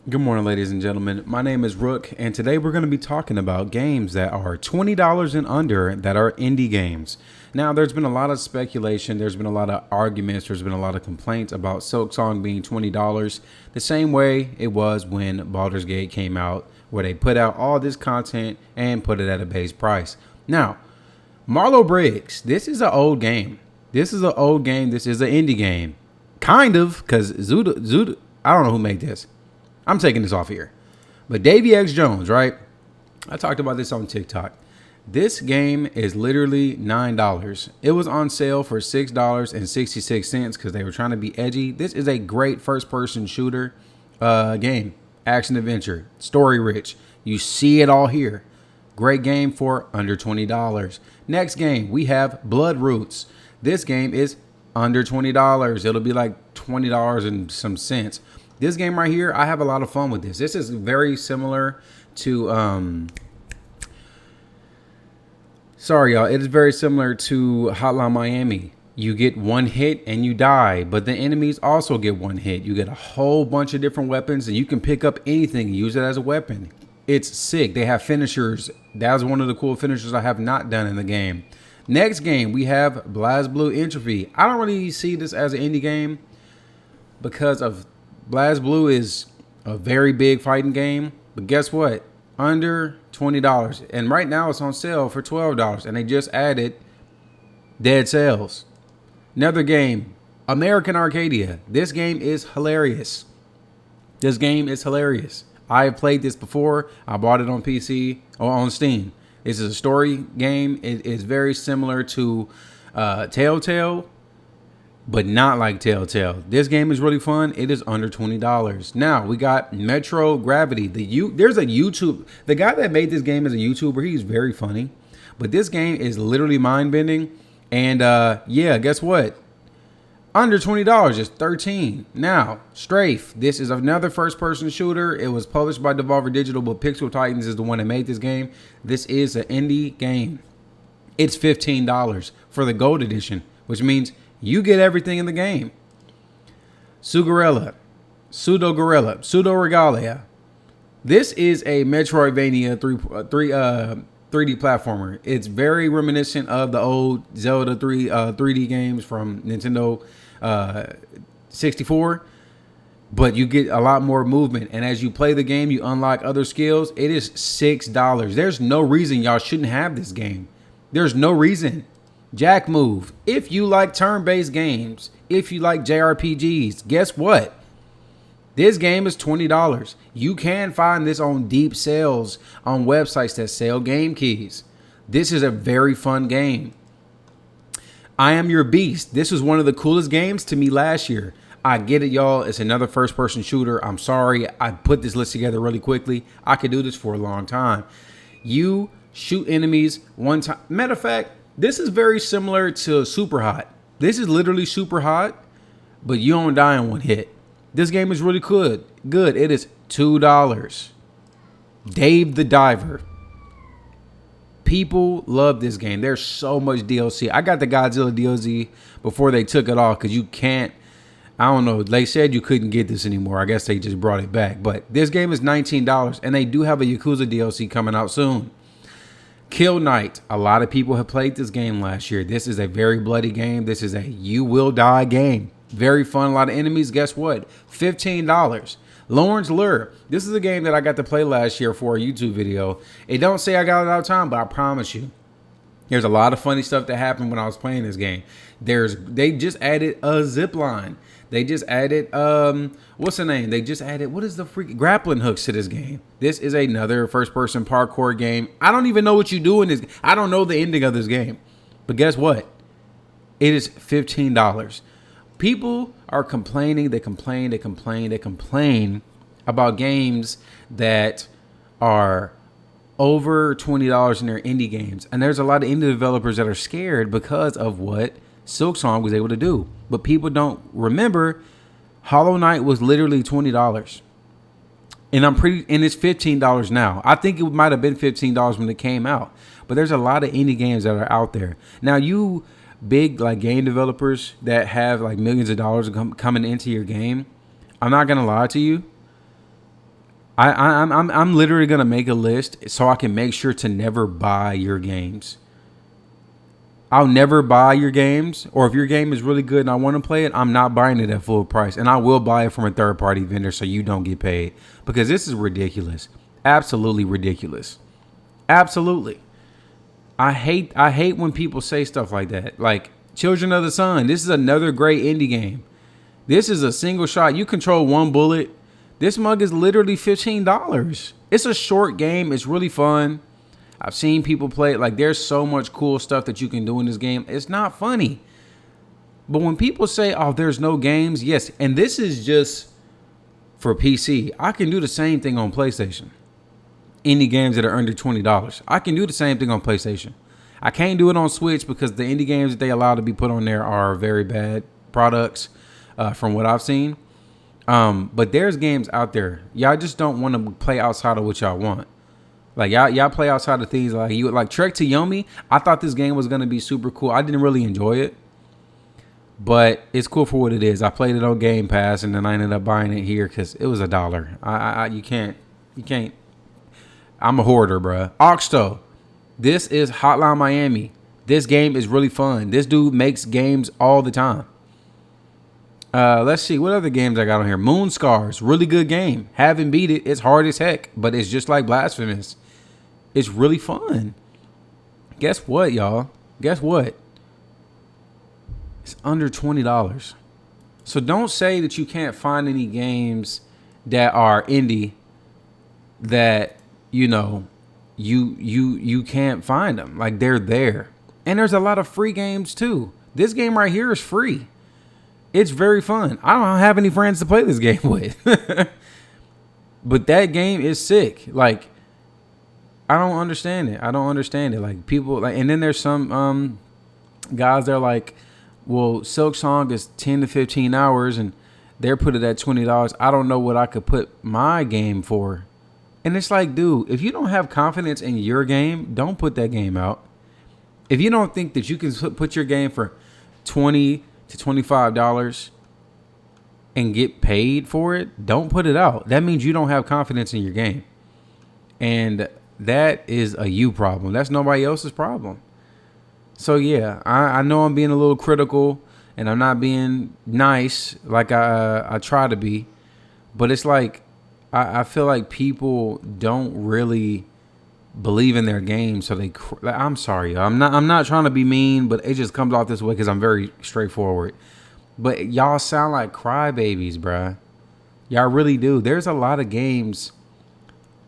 Good morning, ladies and gentlemen. My name is Rook, and today we're going to be talking about games that are $20 and under that are indie games. Now, there's been a lot of speculation, there's been a lot of arguments, there's been a lot of complaints about Silksong being $20, the same way it was when Baldur's Gate came out, where they put out all this content and put it at a base price. Now, Marlo Briggs, this is an old game. This is an indie game. Kind of, because Zuda, I don't know who made this. I'm taking this off here. But Davy X Jones, right? I talked about this on TikTok. This game is literally $9. It was on sale for $6.66 because they were trying to be edgy. This is a great first-person shooter game. Action adventure. Story rich. You see it all here. Great game for under $20. Next game, we have Blood Roots. This game is under $20. It'll be like $20 and some cents. This game right here, I have a lot of fun with this. This is very similar to, sorry y'all, it is very similar to Hotline Miami. You get one hit and you die, but the enemies also get one hit. You get a whole bunch of different weapons and you can pick up anything and use it as a weapon. It's sick. They have finishers. That was one of the cool finishers I have not done in the game. Next game, we have BlazBlue Entropy. I don't really see this as an indie game because of BlazBlue is a very big fighting game, but guess what? Under $20. And right now it's on sale for $12. And they just added Dead Cells. Another game, American Arcadia. This game is hilarious. I have played this before. I bought it on PC or on Steam. This is a story game. It is very similar to Telltale, but not like Telltale. This game is really fun. It is under $20. Now we got Metro Gravity. There's a YouTube. The guy that made this game is a YouTuber. He's very funny, but this game is literally mind bending. And yeah, guess what? Under $20 is $13. Now Strafe. This is another first-person shooter. It was published by Devolver Digital, but Pixel Titans is the one that made this game. This is an indie game. It's $15 for the Gold Edition, which means you get everything in the game. Pseudo Regalia. This is a Metroidvania 3D platformer. It's very reminiscent of the old Zelda 3D games from Nintendo 64. But you get a lot more movement. And as you play the game, you unlock other skills. It is $6. There's no reason y'all shouldn't have this game. There's no reason. Jack Move. If you like turn-based games, if you like JRPGs, guess what? This game is $20. You can find this on deep sales on websites that sell game keys. This is a very fun game. I Am Your Beast. This was one of the coolest games to me last year. I get it, y'all. It's another first-person shooter. I'm sorry. I put this list together really quickly. I could do this for a long time. You shoot enemies one time. Matter of fact, this is very similar to Super Hot. This is literally Super Hot, but you don't die in one hit. This game is really good. It is $2. Dave the Diver. People love this game. There's so much DLC. I got the Godzilla DLC before they took it off because you can't. I don't know. They said you couldn't get this anymore. I guess they just brought it back. But this game is $19, and they do have a Yakuza DLC coming out soon. Kill Knight. A lot of people have played this game last year. This is a very bloody game. This is a you will die game. Very fun. A lot of enemies. Guess what? $15. Lawrence Lure. This is a game that I got to play last year for a YouTube video. It don't say I got it all the time, but I promise you, there's a lot of funny stuff that happened when I was playing this game. They just added a zip line. They just added what's the name? They just added what is the freaking grappling hooks to this game. This is another first-person parkour game. I don't even know what you do in this. I don't know the ending of this game. But guess what? It is $15. People are complaining. They complain about games that are over $20 in their indie games. And there's a lot of indie developers that are scared because of what Silksong was able to do. But people don't remember Hollow Knight was literally $20. And it's $15 now. I think it might have been $15 when it came out. But there's a lot of indie games that are out there. Now you big like game developers that have like millions of dollars coming into your game, I'm not gonna lie to you, I'm literally gonna make a list so I can make sure to never buy your games. I'll never buy your games, or if your game is really good and I want to play it, I'm not buying it at full price, and I will buy it from a third party vendor so you don't get paid, because this is ridiculous, absolutely ridiculous, absolutely. I hate when people say stuff like that. Like Children of the Sun, this is another great indie game. This is a single shot. You control one bullet. This mug is literally $15. It's a short game. It's really fun. I've seen people play it. Like, there's so much cool stuff that you can do in this game. It's not funny. But when people say, oh, there's no games, yes. And this is just for PC. I can do the same thing on PlayStation. Indie games that are under $20. I can do the same thing on PlayStation. I can't do it on Switch because the indie games that they allow to be put on there are very bad products from what I've seen. But there's games out there. Y'all just don't want to play outside of what y'all want. Like y'all play outside of things like you like Trek to Yomi. I thought this game was gonna be super cool. I didn't really enjoy it, but it's cool for what it is. I played it on Game Pass, and then I ended up buying it here because it was $1. You can't. I'm a hoarder, bruh. Oxto. This is Hotline Miami. This game is really fun. This dude makes games all the time. Let's see what other games I got on here. Moon Scars, really good game. Haven't beat it. It's hard as heck, but it's just like Blasphemous. It's really fun. Guess what, y'all? Guess what? It's under $20. So don't say that you can't find any games that are indie that, you know, you can't find them. Like, they're there. And there's a lot of free games too. This game right here is free. It's very fun. I don't have any friends to play this game with. But that game is sick. Like, I don't understand it. Like, people, like, and then there's some guys that are like, well, Silksong is 10 to 15 hours and they're put it at $20. I don't know what I could put my game for. And it's like, dude, if you don't have confidence in your game, don't put that game out. If you don't think that you can put your game for $20 to $25 and get paid for it, don't put it out. That means you don't have confidence in your game. And that is a you problem. That's nobody else's problem. So yeah, I know I'm being a little critical and I'm not being nice like I try to be, but it's like I feel like people don't really believe in their game, so they. I'm sorry, I'm not trying to be mean, but it just comes off this way because I'm very straightforward. But y'all sound like crybabies, bruh. Y'all really do. There's a lot of games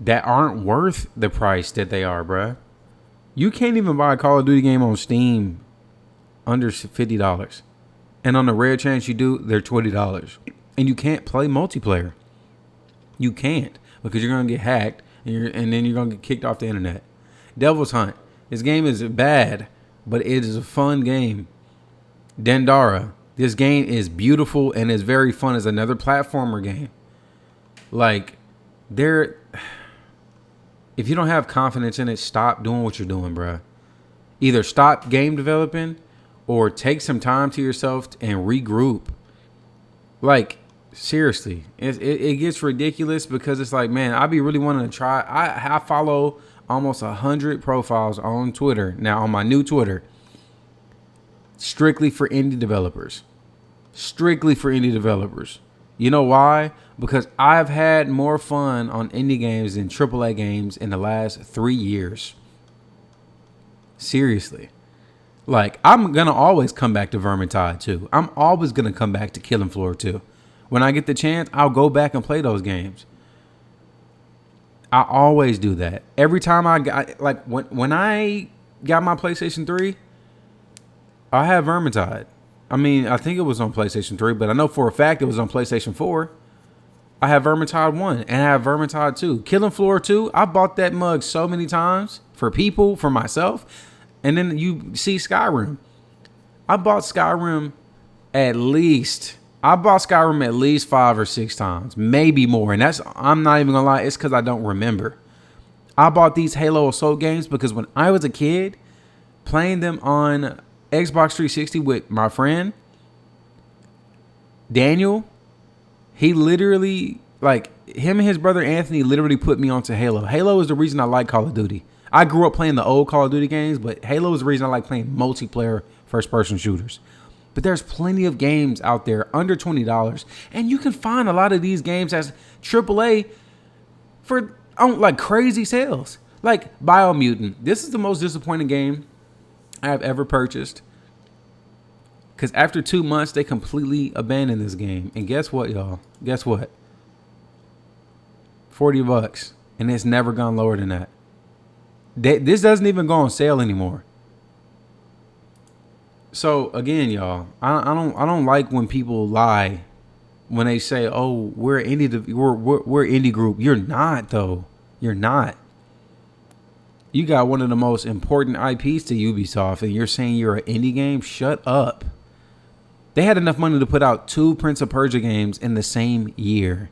that aren't worth the price that they are, bruh. You can't even buy a Call of Duty game on Steam under $50, and on the rare chance you do, they're $20, and you can't play multiplayer. You can't, because you're gonna get hacked. And then you're going to get kicked off the internet. Devil's Hunt. This game is bad, but it is a fun game. Dendara. This game is beautiful and is very fun. It's another platformer game. Like, if you don't have confidence in it, stop doing what you're doing, bruh. Either stop game developing or take some time to yourself and regroup. Like, seriously, it gets ridiculous because it's like, man, I be really wanting to try. I follow almost 100 profiles on Twitter now, on my new Twitter, strictly for indie developers. You know why? Because I've had more fun on indie games than AAA games in the last 3 years. Seriously. Like, I'm gonna always come back to Vermintide 2. I'm always gonna come back to Killing Floor 2. When I get the chance, I'll go back and play those games. I always do that. Every time I got, like, when I got my PlayStation 3, I had Vermintide. I mean, I think it was on PlayStation 3, but I know for a fact it was on PlayStation 4. I have Vermintide 1 and I have Vermintide 2. Killing Floor 2, I bought that mug so many times for people, for myself. And then you see Skyrim. I bought Skyrim at least 5 or 6 times, maybe more. And I'm not even gonna lie, it's because I don't remember. I bought these Halo Assault games because when I was a kid, playing them on Xbox 360 with my friend Daniel, he literally, like, him and his brother Anthony literally put me onto Halo. Halo is the reason I like Call of Duty. I grew up playing the old Call of Duty games, but Halo is the reason I like playing multiplayer first-person shooters. But there's plenty of games out there under $20, and you can find a lot of these games as AAA for like crazy sales. Like Biomutant. This is the most disappointing game I have ever purchased. Because after 2 months, they completely abandoned this game. And guess what, y'all? Guess what? $40. And it's never gone lower than that. This doesn't even go on sale anymore. So again, y'all, I don't like when people lie when they say, "Oh, we're indie group." You're not, though. You're not. You got one of the most important IPs to Ubisoft, and you're saying you're an indie game? Shut up. They had enough money to put out 2 Prince of Persia games in the same year.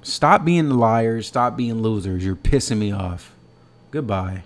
Stop being liars. Stop being losers. You're pissing me off. Goodbye.